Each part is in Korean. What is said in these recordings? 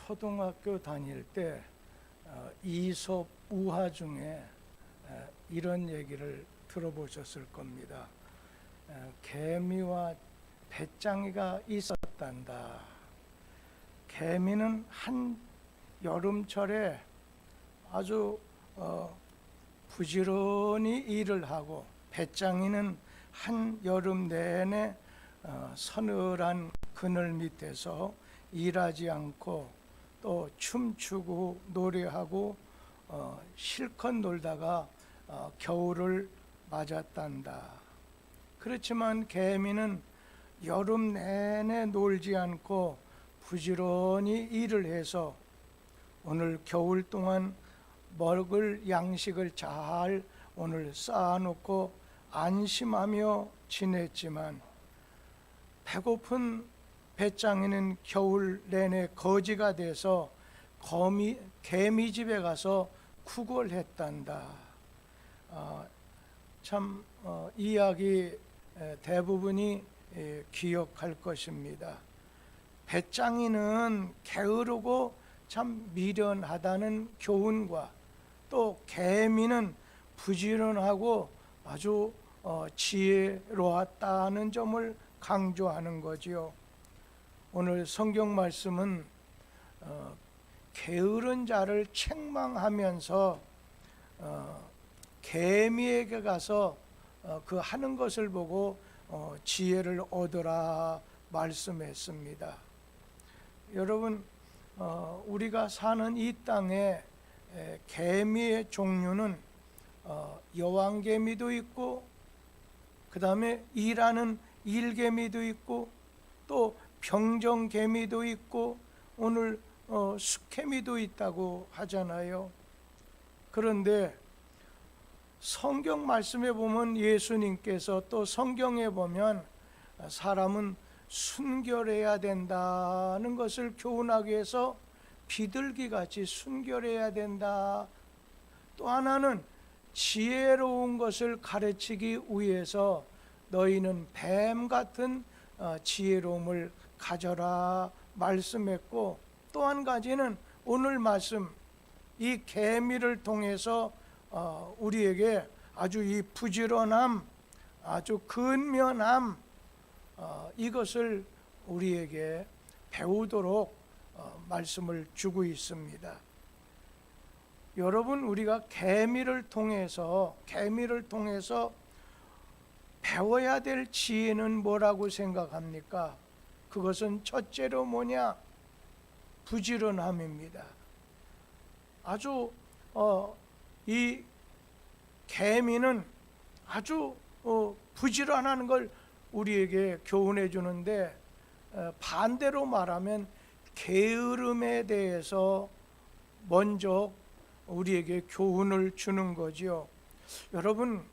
초등학교 다닐 때 이솝 우화 중에 이런 얘기를 들어보셨을 겁니다. 개미와 배짱이가 있었단다. 개미는 한 여름철에 아주 부지런히 일을 하고, 배짱이는 한 여름 내내 서늘한 그늘 밑에서 일하지 않고 또 춤추고 노래하고 실컷 놀다가 겨울을 맞았단다. 그렇지만 개미는 여름 내내 놀지 않고 부지런히 일을 해서 오늘 겨울 동안 먹을 양식을 잘 오늘 쌓아놓고 안심하며 지냈지만, 배고픈 배짱이는 겨울 내내 거지가 돼서 개미 집에 가서 구걸했단다. 참 이야기 대부분이 기억할 것입니다. 배짱이는 게으르고 참 미련하다는 교훈과, 또 개미는 부지런하고 아주 지혜로웠다는 점을 강조하는 거지요. 오늘 성경 말씀은 게으른 자를 책망하면서 개미에게 가서 그 하는 것을 보고 지혜를 얻으라 말씀했습니다. 여러분, 우리가 사는 이 땅에 개미의 종류는 여왕개미도 있고, 그 다음에 일하는 일개미도 있고, 또 병정개미도 있고, 오늘 숫개미도 있다고 하잖아요. 그런데 성경 말씀에 보면 예수님께서, 또 성경에 보면 사람은 순결해야 된다는 것을 교훈하기 위해서 비둘기같이 순결해야 된다. 또 하나는 지혜로운 것을 가르치기 위해서 너희는 뱀 같은 지혜로움을 가져라 말씀했고, 또 한 가지는 오늘 말씀 이 개미를 통해서 우리에게 아주 이 부지런함, 아주 근면함, 이것을 우리에게 배우도록 말씀을 주고 있습니다. 여러분, 우리가 개미를 통해서 배워야 될 지혜는 뭐라고 생각합니까? 그것은 첫째로 뭐냐? 부지런함입니다. 아주 이 개미는 아주 부지런한 걸 우리에게 교훈해 주는데, 반대로 말하면 게으름에 대해서 먼저 우리에게 교훈을 주는 거지요. 여러분,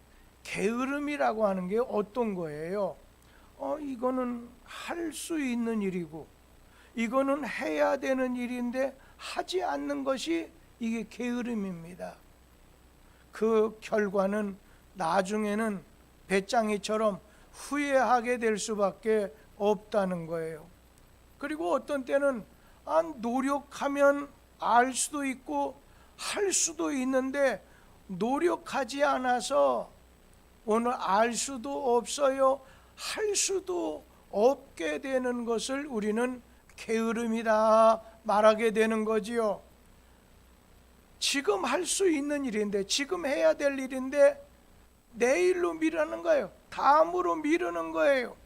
게으름이라고 하는 게 어떤 거예요? 이거는 할 수 있는 일이고, 이거는 해야 되는 일인데 하지 않는 것이 이게 게으름입니다. 그 결과는 나중에는 배짱이처럼 후회하게 될 수밖에 없다는 거예요. 그리고 어떤 때는 노력하면 알 수도 있고 할 수도 있는데, 노력하지 않아서 오늘 알 수도 없어요, 할 수도 없게 되는 것을 우리는 게으름이다 말하게 되는 거지요. 지금 할 수 있는 일인데, 지금 해야 될 일인데 내일로 미루는 거예요. 다음으로 미루는 거예요.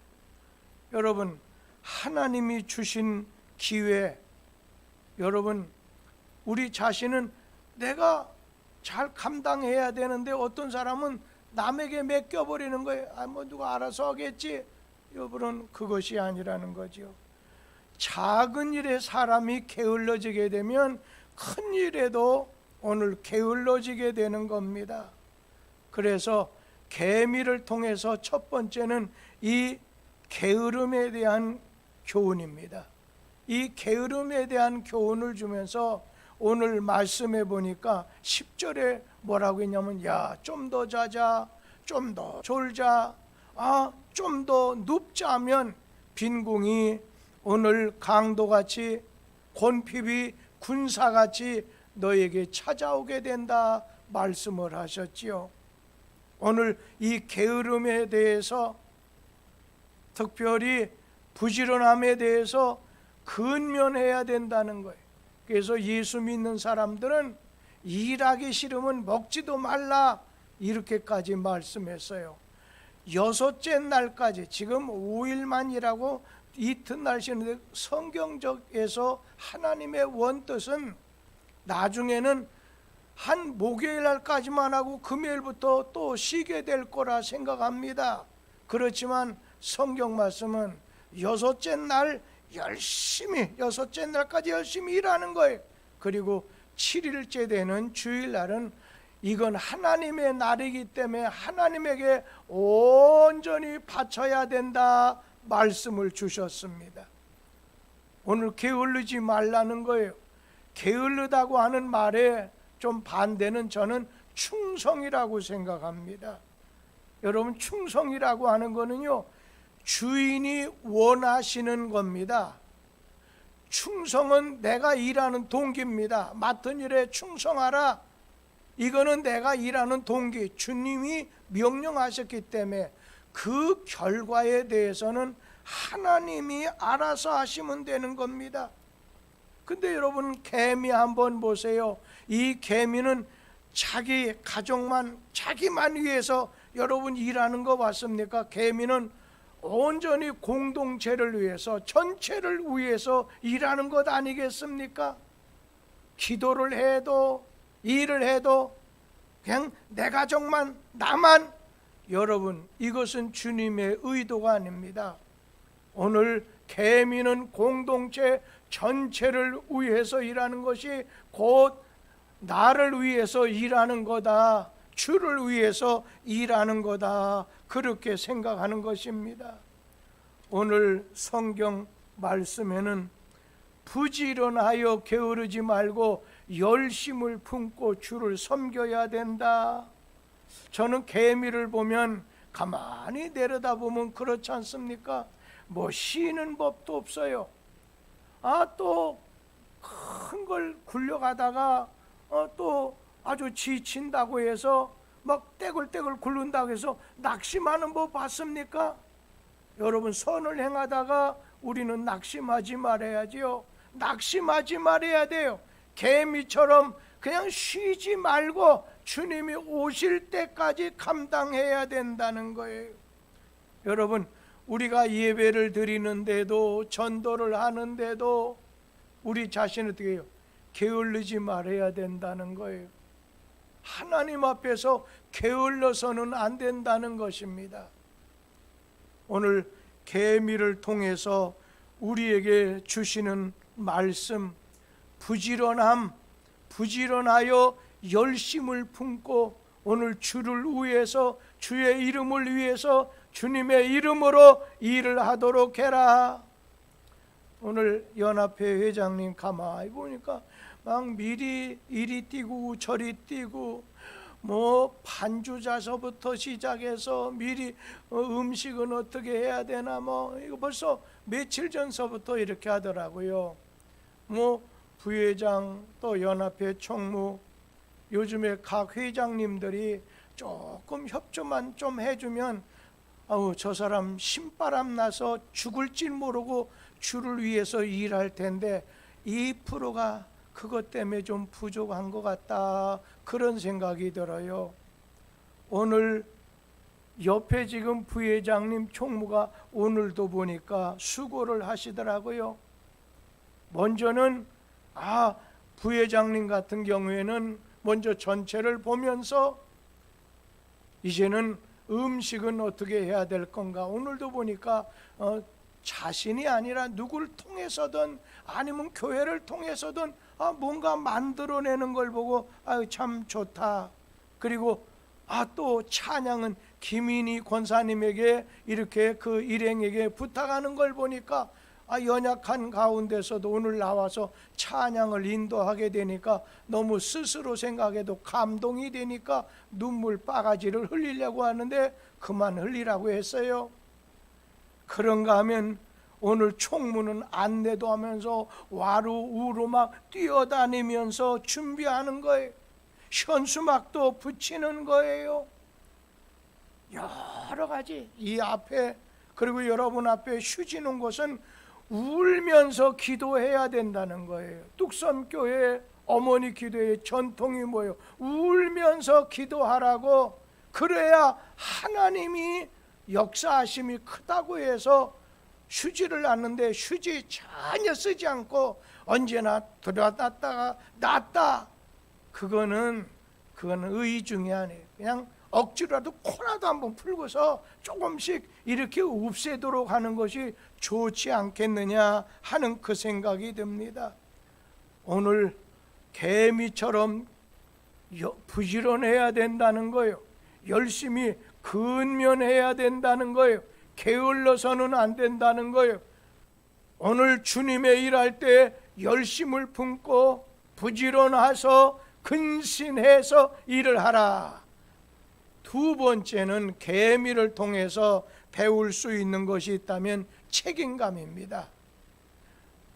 여러분, 하나님이 주신 기회, 여러분, 우리 자신은 내가 잘 감당해야 되는데 어떤 사람은 남에게 맡겨버리는 거예요. 뭐 누가 알아서 하겠지. 여러분, 그것이 아니라는 거죠. 작은 일에 사람이 게을러지게 되면 큰 일에도 오늘 게을러지게 되는 겁니다. 그래서 개미를 통해서 첫 번째는 이 게으름에 대한 교훈입니다. 이 게으름에 대한 교훈을 주면서 오늘 말씀해 보니까 10절에 뭐라고 했냐면, 야, 좀 더 자자, 좀 더 졸자, 좀 더 눕자 하면 빈궁이 오늘 강도같이 곤핍이 군사같이 너에게 찾아오게 된다 말씀을 하셨지요. 오늘 이 게으름에 대해서, 특별히 부지런함에 대해서 근면해야 된다는 거예요. 그래서 예수 믿는 사람들은 일하기 싫으면 먹지도 말라 이렇게까지 말씀했어요. 6째 날까지, 지금 5일만 일하고 이튿날 쉬는데, 성경적에서 하나님의 원뜻은 나중에는 한 목요일 날까지만 하고 금요일부터 또 쉬게 될 거라 생각합니다. 그렇지만 성경 말씀은 6째 날 열심히, 6째 날까지 열심히 일하는 거예요. 그리고 7일째 되는 주일날은 이건 하나님의 날이기 때문에 하나님에게 온전히 바쳐야 된다 말씀을 주셨습니다. 오늘 게을르지 말라는 거예요. 게을르다고 하는 말에 좀 반대는 저는 충성이라고 생각합니다. 여러분, 충성이라고 하는 거는요, 주인이 원하시는 겁니다. 충성은 내가 일하는 동기입니다. 맡은 일에 충성하라. 이거는 내가 일하는 동기, 주님이 명령하셨기 때문에 그 결과에 대해서는 하나님이 알아서 하시면 되는 겁니다. 근데 여러분, 개미 한번 보세요. 이 개미는 자기 가족만, 자기만 위해서 여러분 일하는 거 봤습니까? 개미는 온전히 공동체를 위해서, 전체를 위해서 일하는 것 아니겠습니까? 기도를 해도, 일을 해도 그냥 내 가족만, 나만. 여러분, 이것은 주님의 의도가 아닙니다. 오늘 개미는 공동체 전체를 위해서 일하는 것이 곧 나를 위해서 일하는 거다, 주를 위해서 일하는 거다, 그렇게 생각하는 것입니다. 오늘 성경 말씀에는 부지런하여 게으르지 말고 열심을 품고 주를 섬겨야 된다. 저는 개미를 보면 가만히 내려다보면 그렇지 않습니까? 뭐 쉬는 법도 없어요. 또 큰 걸 굴려가다가 또 아주 지친다고 해서 막 떼굴떼굴 굴른다고 해서 낙심하는 법 봤습니까? 여러분, 선을 행하다가 우리는 낙심하지 말아야지요. 낙심하지 말아야 돼요. 개미처럼 그냥 쉬지 말고 주님이 오실 때까지 감당해야 된다는 거예요. 여러분, 우리가 예배를 드리는데도, 전도를 하는데도 우리 자신을 어떻게 해요? 게을르지 말아야 된다는 거예요. 하나님 앞에서 게을러서는 안 된다는 것입니다. 오늘 개미를 통해서 우리에게 주시는 말씀, 부지런함, 부지런하여 열심을 품고 오늘 주를 위해서, 주의 이름을 위해서 주님의 이름으로 일을 하도록 해라. 오늘 연합회 회장님 가만히 보니까 막 미리 이리 뛰고 저리 뛰고, 뭐 반주자서부터 시작해서 미리 음식은 어떻게 해야 되나, 뭐 이거 벌써 며칠 전서부터 이렇게 하더라고요. 뭐 부회장, 또 연합회 총무, 요즘에 각 회장님들이 조금 협조만 좀 해주면 저 사람 신바람 나서 죽을 줄 모르고 주를 위해서 일할 텐데 2%가 그것 때문에 좀 부족한 것 같다, 그런 생각이 들어요. 오늘 옆에 지금 부회장님 총무가 오늘도 보니까 수고를 하시더라고요. 먼저는 부회장님 같은 경우에는 먼저 전체를 보면서 이제는 음식은 어떻게 해야 될 건가. 오늘도 보니까 자신이 아니라 누구를 통해서든 아니면 교회를 통해서든 뭔가 만들어내는 걸 보고 참 좋다. 그리고 또 찬양은 김인희 권사님에게 이렇게 그 일행에게 부탁하는 걸 보니까 연약한 가운데서도 오늘 나와서 찬양을 인도하게 되니까 너무 스스로 생각해도 감동이 되니까 눈물 바가지를 흘리려고 하는데 그만 흘리라고 했어요. 그런가 하면 오늘 총무는 안내도 하면서 와루우루 막 뛰어다니면서 준비하는 거예요. 현수막도 붙이는 거예요. 여러 가지 이 앞에, 그리고 여러분 앞에 휴지 놓은 것은 울면서 기도해야 된다는 거예요. 뚝섬교회 어머니 기도의 전통이 뭐예요? 울면서 기도하라고. 그래야 하나님이 역사하심이 크다고 해서 휴지를 놨는데 휴지 전혀 쓰지 않고 언제나 들어놨다가 놨다. 그거는 의 중에 아니에요. 그냥 억지로라도 코라도 한번 풀고서 조금씩 이렇게 없애도록 하는 것이 좋지 않겠느냐 하는 그 생각이 듭니다. 오늘 개미처럼 부지런해야 된다는 거예요. 열심히 근면해야 된다는 거예요. 게을러서는 안 된다는 거예요. 오늘 주님의 일할 때 열심을 품고 부지런해서 근신해서 일을 하라. 두 번째는 계미를 통해서 배울 수 있는 것이 있다면 책임감입니다.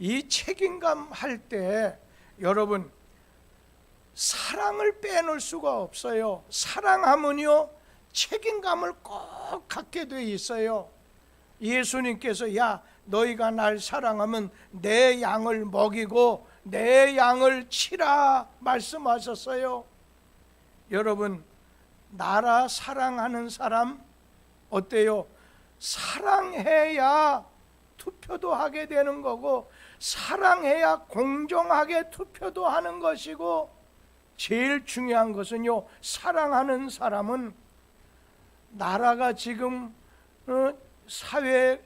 이 책임감 할 때 여러분 사랑을 빼놓을 수가 없어요. 사랑하면요 책임감을 꼭 갖게 돼 있어요. 예수님께서 야 너희가 날 사랑하면 내 양을 먹이고 내 양을 치라 말씀하셨어요. 여러분 나라 사랑하는 사람 어때요? 사랑해야 투표도 하게 되는 거고 사랑해야 공정하게 투표도 하는 것이고 제일 중요한 것은요 사랑하는 사람은 나라가 지금 사회,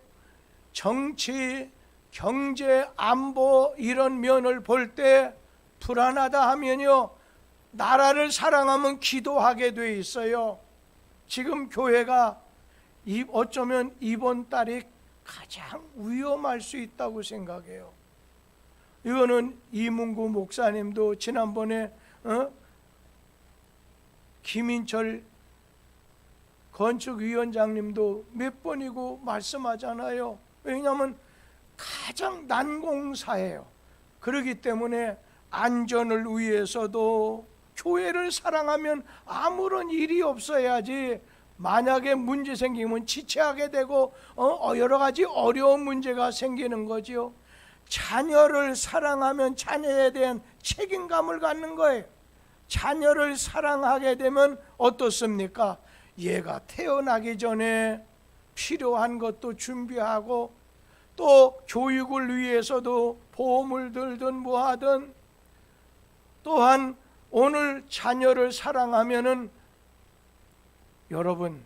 정치, 경제, 안보 이런 면을 볼 때 불안하다 하면요 나라를 사랑하면 기도하게 돼 있어요. 지금 교회가 어쩌면 이번 달이 가장 위험할 수 있다고 생각해요. 이거는 이문구 목사님도 지난번에 김인철 건축위원장님도 몇 번이고 말씀하잖아요. 왜냐하면 가장 난공사예요. 그렇기 때문에 안전을 위해서도 교회를 사랑하면 아무런 일이 없어야지 만약에 문제 생기면 지체하게 되고 여러 가지 어려운 문제가 생기는 거지요. 자녀를 사랑하면 자녀에 대한 책임감을 갖는 거예요. 자녀를 사랑하게 되면 어떻습니까? 얘가 태어나기 전에 필요한 것도 준비하고 또 교육을 위해서도 보험을 들든 뭐하든 또한 오늘 자녀를 사랑하면은 여러분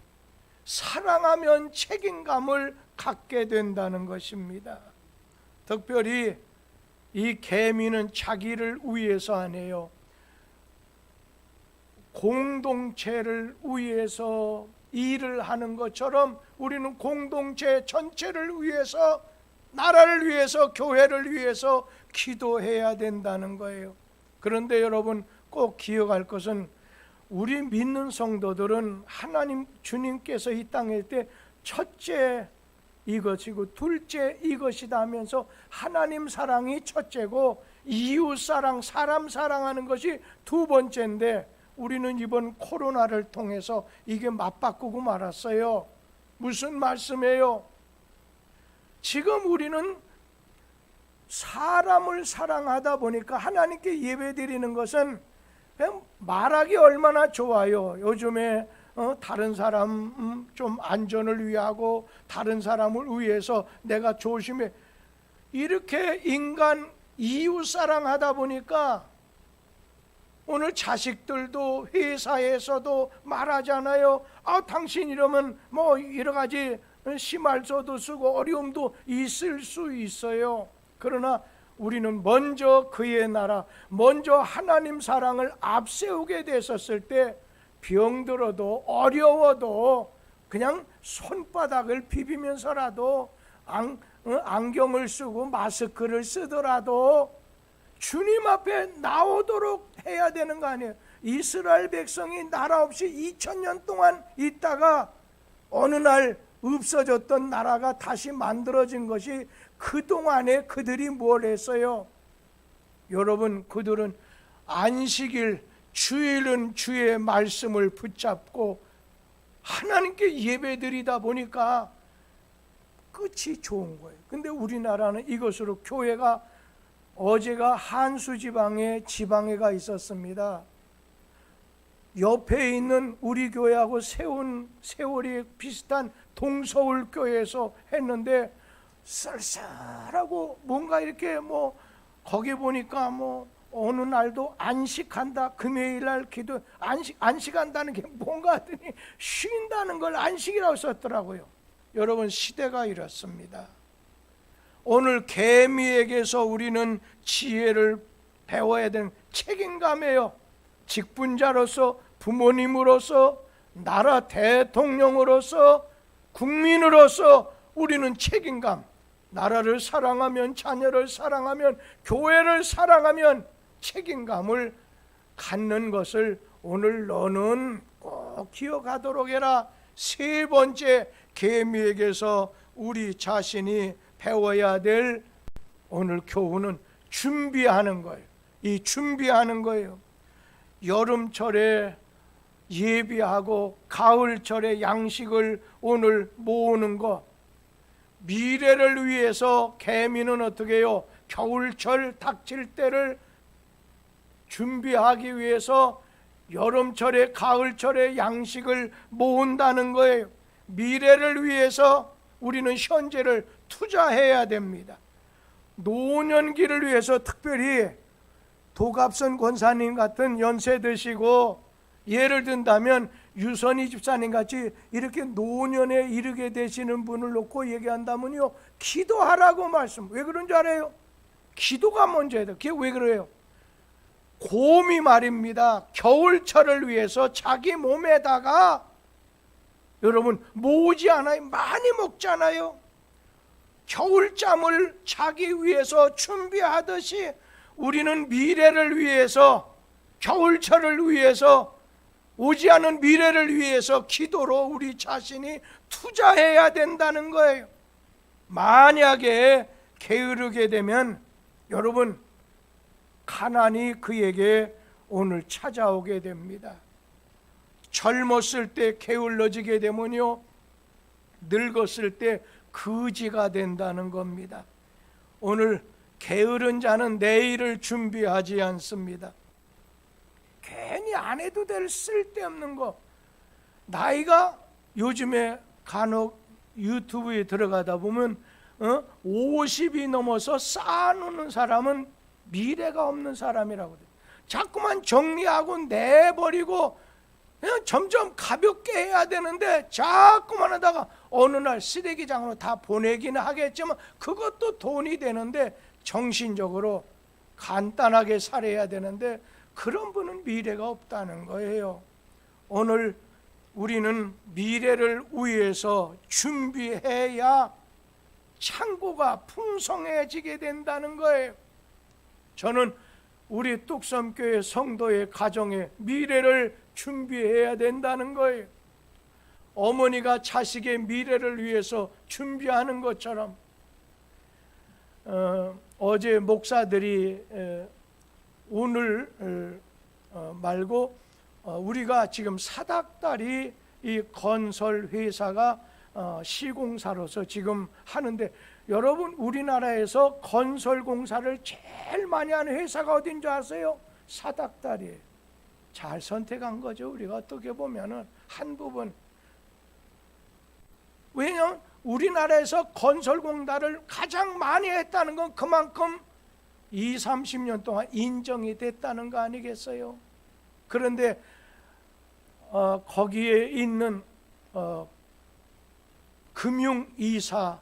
사랑하면 책임감을 갖게 된다는 것입니다. 특별히 이 계미는 자기를 위해서 안 해요. 공동체를 위해서 일을 하는 것처럼 우리는 공동체 전체를 위해서 나라를 위해서 교회를 위해서 기도해야 된다는 거예요. 그런데 여러분 꼭 기억할 것은 우리 믿는 성도들은 하나님 주님께서 이 땅에 있을 때 첫째 이것이고 둘째 이것이다 하면서 하나님 사랑이 첫째고 이웃 사랑, 사람 사랑하는 것이 두 번째인데 우리는 이번 코로나를 통해서 이게 맞바꾸고 말았어요. 무슨 말씀이에요? 지금 우리는 사람을 사랑하다 보니까 하나님께 예배드리는 것은 그냥 말하기 얼마나 좋아요. 요즘에 다른 사람 좀 안전을 위하고 다른 사람을 위해서 내가 조심해 이렇게 인간 이웃 사랑하다 보니까 오늘 자식들도 회사에서도 말하잖아요. 당신 이러면 뭐 여러 가지 심할서도 쓰고 어려움도 있을 수 있어요. 그러나 우리는 먼저 그의 나라, 먼저 하나님 사랑을 앞세우게 됐었을 때 병들어도 어려워도 그냥 손바닥을 비비면서라도 안경을 쓰고 마스크를 쓰더라도 주님 앞에 나오도록 해야 되는 거 아니에요. 이스라엘 백성이 나라 없이 2000년 동안 있다가 어느 날 없어졌던 나라가 다시 만들어진 것이 그동안에 그들이 뭘 했어요? 여러분, 그들은 안식일, 주일은 주의 말씀을 붙잡고 하나님께 예배드리다 보니까 끝이 좋은 거예요. 근데 우리나라는 이것으로 교회가, 어제가 한수 지방회가 있었습니다. 옆에 있는 우리 교회하고 세월이 비슷한 동서울 교회에서 했는데 쌀쌀하고 뭔가 이렇게 거기 보니까 어느 날도 안식한다, 금요일 날 기도 안식한다는 게 뭔가 하더니 쉰다는 걸 안식이라고 썼더라고요. 여러분, 시대가 이렇습니다. 오늘 개미에게서 우리는 지혜를 배워야 되는 책임감이에요. 직분자로서, 부모님으로서, 나라 대통령으로서, 국민으로서 우리는 책임감, 나라를 사랑하면, 자녀를 사랑하면, 교회를 사랑하면 책임감을 갖는 것을 오늘 너는 꼭 기억하도록 해라. 세 번째, 개미에게서 우리 자신이 배워야 될 오늘 교훈은 준비하는 거예요. 이 준비하는 거예요. 여름철에 예비하고 가을철에 양식을 오늘 모으는 것, 미래를 위해서 개미는 어떻게 해요? 겨울철 닥칠 때를 준비하기 위해서 여름철에 가을철에 양식을 모은다는 거예요. 미래를 위해서 우리는 현재를 투자해야 됩니다. 노년기를 위해서 특별히 도갑선 권사님 같은 연세 드시고, 예를 든다면 유선희 집사님 같이 이렇게 노년에 이르게 되시는 분을 놓고 얘기한다면요, 기도하라고 말씀. 왜 그런 줄 알아요? 기도가 먼저야 돼. 그게 왜 그래요? 곰이 말입니다, 겨울철을 위해서 자기 몸에다가 여러분 모으지 않아요? 많이 먹잖아요. 겨울잠을 자기 위해서 준비하듯이 우리는 미래를 위해서, 겨울철을 위해서, 오지 않은 미래를 위해서 기도로 우리 자신이 투자해야 된다는 거예요. 만약에 게으르게 되면 여러분, 가난이 그에게 오늘 찾아오게 됩니다. 젊었을 때 게을러지게 되면요, 늙었을 때 거지가 된다는 겁니다. 오늘 게으른 자는 내일을 준비하지 않습니다. 괜히 안 해도 될 쓸데없는 거. 나이가 요즘에 간혹 유튜브에 들어가다 보면 50이 넘어서 쌓아놓는 사람은 미래가 없는 사람이라고 그래요. 자꾸만 정리하고 내버리고 그냥 점점 가볍게 해야 되는데 자꾸만 하다가 어느 날 쓰레기장으로 다 보내기는 하겠지만 그것도 돈이 되는데 정신적으로 간단하게 살아야 되는데 그런 분은 미래가 없다는 거예요. 오늘 우리는 미래를 위해서 준비해야 창고가 풍성해지게 된다는 거예요. 저는 우리 뚝섬교회 성도의 가정의 미래를 준비해야 된다는 거예요. 어머니가 자식의 미래를 위해서 준비하는 것처럼 어제 목사들이 오늘 말고 우리가 지금 사닥다리 이 건설 회사가 시공사로서 지금 하는데, 여러분 우리나라에서 건설 공사를 제일 많이 하는 회사가 어딘 줄 아세요? 사닥다리예요. 잘 선택한 거죠. 우리가 어떻게 보면은 한 부분. 왜냐하면 우리나라에서 건설 공사를 가장 많이 했다는 건 그만큼 20-30년 동안 인정이 됐다는 거 아니겠어요? 그런데 거기에 있는 금융이사가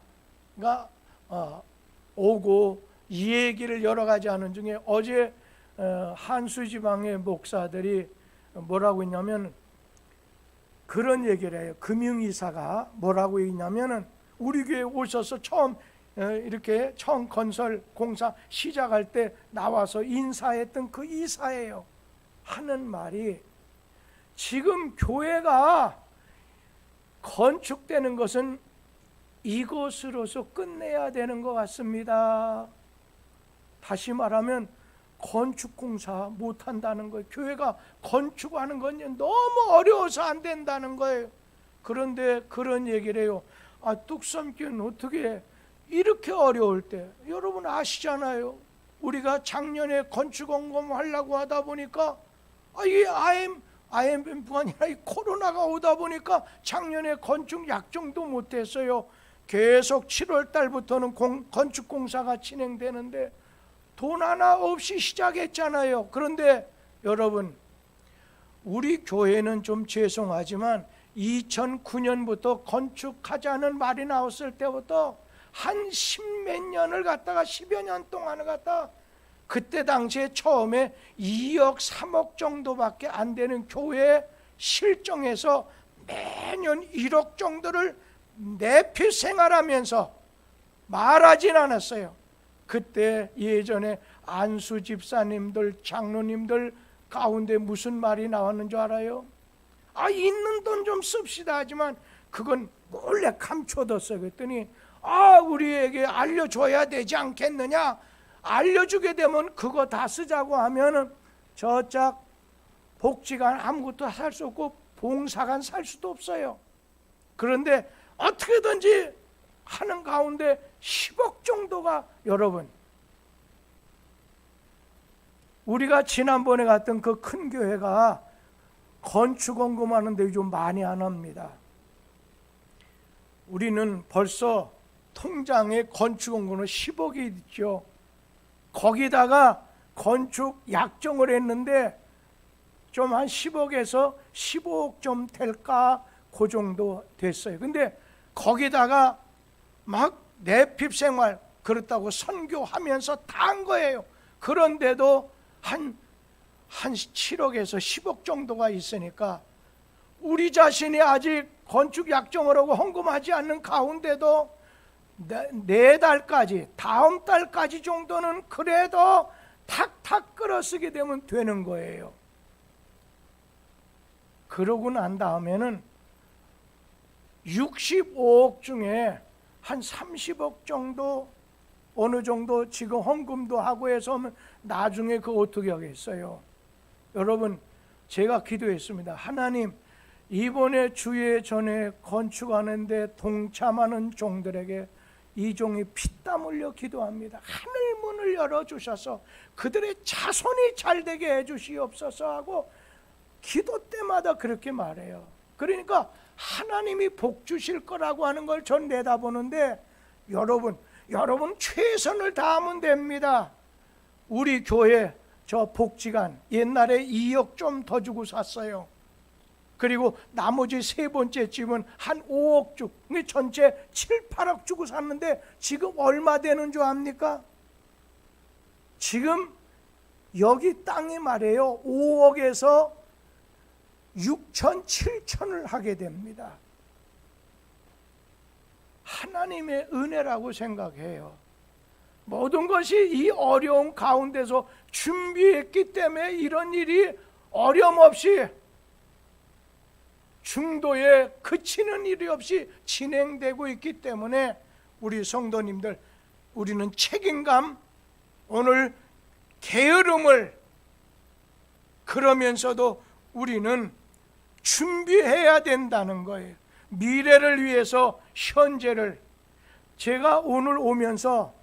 오고 이 얘기를 여러 가지 하는 중에 어제 한수지방의 목사들이 뭐라고 했냐면 그런 얘기를 해요. 금융이사가 뭐라고 했냐면은 우리 교회에 오셔서 처음 이렇게 처음 건설 공사 시작할 때 나와서 인사했던 그 이사예요. 하는 말이, 지금 교회가 건축되는 것은 이것으로서 끝내야 되는 것 같습니다. 다시 말하면 건축공사 못한다는 거예요. 교회가 건축하는 건 너무 어려워서 안 된다는 거예요. 그런데 그런 얘기를 해요. 뚝섬교회는 어떻게 이렇게 어려울 때, 여러분 아시잖아요. 우리가 작년에 건축원금 하려고 하다 보니까 이 IMF가 아니라 이 코로나가 오다 보니까 작년에 건축 약정도 못했어요. 계속 7월 달부터는 건축공사가 진행되는데 돈 하나 없이 시작했잖아요. 그런데 여러분, 우리 교회는 좀 죄송하지만 2009년부터 건축하자는 말이 나왔을 때부터 한 10몇 년을 갖다가 10여 년 동안을 갖다가 그때 당시에 처음에 2억 3억 정도밖에 안 되는 교회 실정에서 매년 1억 정도를 내피 생활하면서 말하진 않았어요. 그때 예전에 안수 집사님들, 장로님들 가운데 무슨 말이 나왔는 줄 알아요? 있는 돈 좀 씁시다 하지만 그건 몰래 감춰뒀어요. 그랬더니 우리에게 알려줘야 되지 않겠느냐? 알려주게 되면 그거 다 쓰자고 하면은 저짝 복지관 아무것도 살 수 없고 봉사관 살 수도 없어요. 그런데 어떻게든지 하는 가운데 10억 정도가, 여러분, 우리가 지난번에 갔던 그 큰 교회가 건축원금 하는데 좀 많이 안 합니다. 우리는 벌써 통장에 건축원금은 10억이 있죠. 거기다가 건축 약정을 했는데 좀 한 10억에서 15억 좀 될까 그 정도 됐어요. 근데 거기다가 막 내핍 생활 그렇다고 선교하면서 다 한 거예요. 그런데도 한 7억에서 10억 정도가 있으니까 우리 자신이 아직 건축 약정을 하고 헌금하지 않는 가운데도 네 달까지, 다음 달까지 정도는 그래도 탁탁 끌어쓰게 되면 되는 거예요. 그러고 난 다음에는 65억 중에 한 30억 정도 어느 정도 지금 헌금도 하고 해서 나중에 그거 어떻게 하겠어요? 여러분, 제가 기도했습니다. 하나님, 이번에 주의 전에 건축하는데 동참하는 종들에게 이 종이 피땀 흘려 기도합니다. 하늘 문을 열어주셔서 그들의 자손이 잘되게 해주시옵소서 하고 기도 때마다 그렇게 말해요. 그러니까 하나님이 복 주실 거라고 하는 걸 전 내다보는데 여러분 최선을 다하면 됩니다. 우리 교회 저 복지관 옛날에 2억 좀 더 주고 샀어요. 그리고 나머지 세 번째 집은 한 5억 주고 전체 7, 8억 주고 샀는데 지금 얼마 되는 줄 압니까? 지금 여기 땅이 말이에요. 5억에서 6천, 7천을 하게 됩니다. 하나님의 은혜라고 생각해요. 모든 것이 이 어려운 가운데서 준비했기 때문에 이런 일이 어려움 없이 중도에 그치는 일이 없이 진행되고 있기 때문에 우리 성도님들, 우리는 책임감, 오늘 게으름을, 그러면서도 우리는 준비해야 된다는 거예요. 미래를 위해서 현재를. 제가 오늘 오면서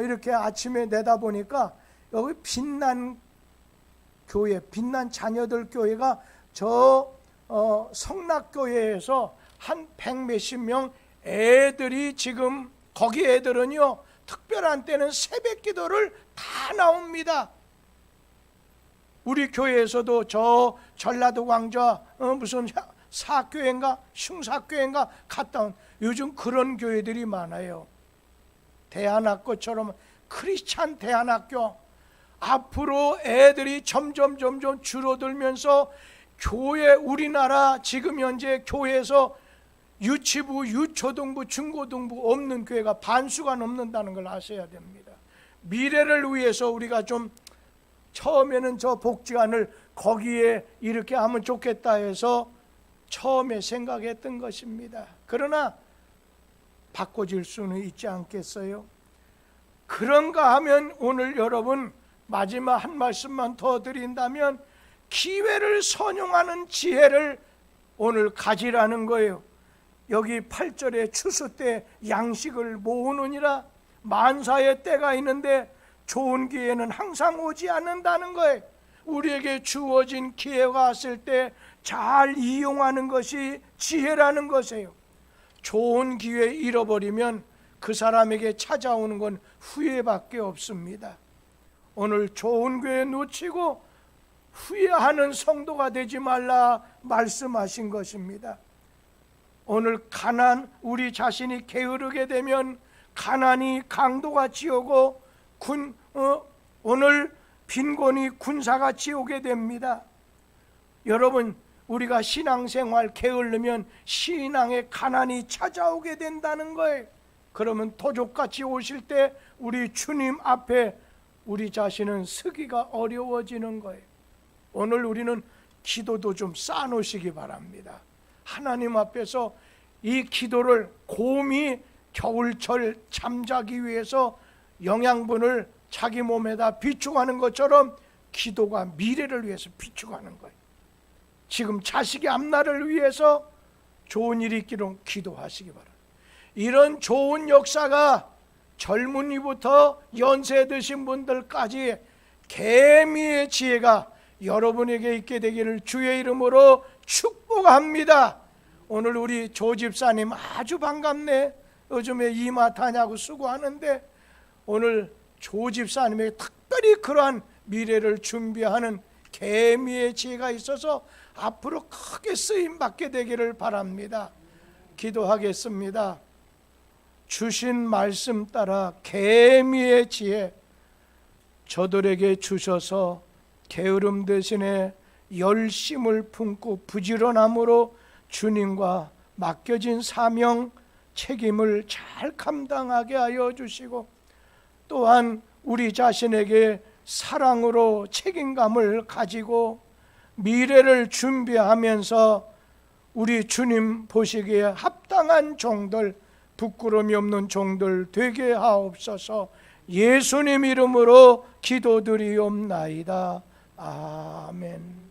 이렇게 아침에 내다보니까 여기 빛난 교회, 빛난 자녀들 교회가 저 성락교회에서 한 100몇십 명 애들이 지금, 거기 애들은요 특별한 때는 새벽 기도를 다 나옵니다. 우리 교회에서도 저 전라도 광자 무슨 사교회인가 흉사교회인가 갔다 온, 요즘 그런 교회들이 많아요. 대안학교처럼 크리스찬 대안학교. 앞으로 애들이 점점 줄어들면서 교회, 우리나라 지금 현재 교회에서 유치부, 유초등부, 중고등부 없는 교회가 반수가 넘는다는 걸 아셔야 됩니다. 미래를 위해서 우리가 좀 처음에는 저 복지관을 거기에 이렇게 하면 좋겠다 해서 처음에 생각했던 것입니다. 그러나 바꿔질 수는 있지 않겠어요? 그런가 하면 오늘 여러분 마지막 한 말씀만 더 드린다면 기회를 선용하는 지혜를 오늘 가지라는 거예요. 여기 8절에 추수 때 양식을 모으느니라. 만사의 때가 있는데 좋은 기회는 항상 오지 않는다는 거예요. 우리에게 주어진 기회가 왔을 때 잘 이용하는 것이 지혜라는 것이에요. 좋은 기회 잃어버리면 그 사람에게 찾아오는 건 후회밖에 없습니다. 오늘 좋은 기회 놓치고 후회하는 성도가 되지 말라 말씀하신 것입니다. 오늘 가난, 우리 자신이 게으르게 되면 가난이 강도같이 오고 오늘 빈곤이 군사같이 오게 됩니다. 여러분, 우리가 신앙생활 게을르면 신앙의 가난이 찾아오게 된다는 거예요. 그러면 도적같이 오실 때 우리 주님 앞에 우리 자신은 서기가 어려워지는 거예요. 오늘 우리는 기도도 좀 쌓아놓으시기 바랍니다. 하나님 앞에서 이 기도를 곰이 겨울철 잠자기 위해서 영양분을 자기 몸에다 비축하는 것처럼 기도가 미래를 위해서 비축하는 거예요. 지금 자식의 앞날을 위해서 좋은 일이 있기를 기도하시기 바랍니다. 이런 좋은 역사가 젊은이부터 연세 드신 분들까지 개미의 지혜가 여러분에게 있게 되기를 주의 이름으로 축복합니다. 오늘 우리 조 집사님 아주 반갑네. 요즘에 이마타냐고 수고하는데 오늘 조 집사님에게 특별히 그러한 미래를 준비하는 개미의 지혜가 있어서 앞으로 크게 쓰임받게 되기를 바랍니다. 기도하겠습니다. 주신 말씀 따라 개미의 지혜 저들에게 주셔서 게으름 대신에 열심을 품고 부지런함으로 주님과 맡겨진 사명 책임을 잘 감당하게 하여 주시고 또한 우리 자신에게 사랑으로 책임감을 가지고 미래를 준비하면서 우리 주님 보시기에 합당한 종들, 부끄러움이 없는 종들 되게 하옵소서. 예수님 이름으로 기도드리옵나이다. 아멘.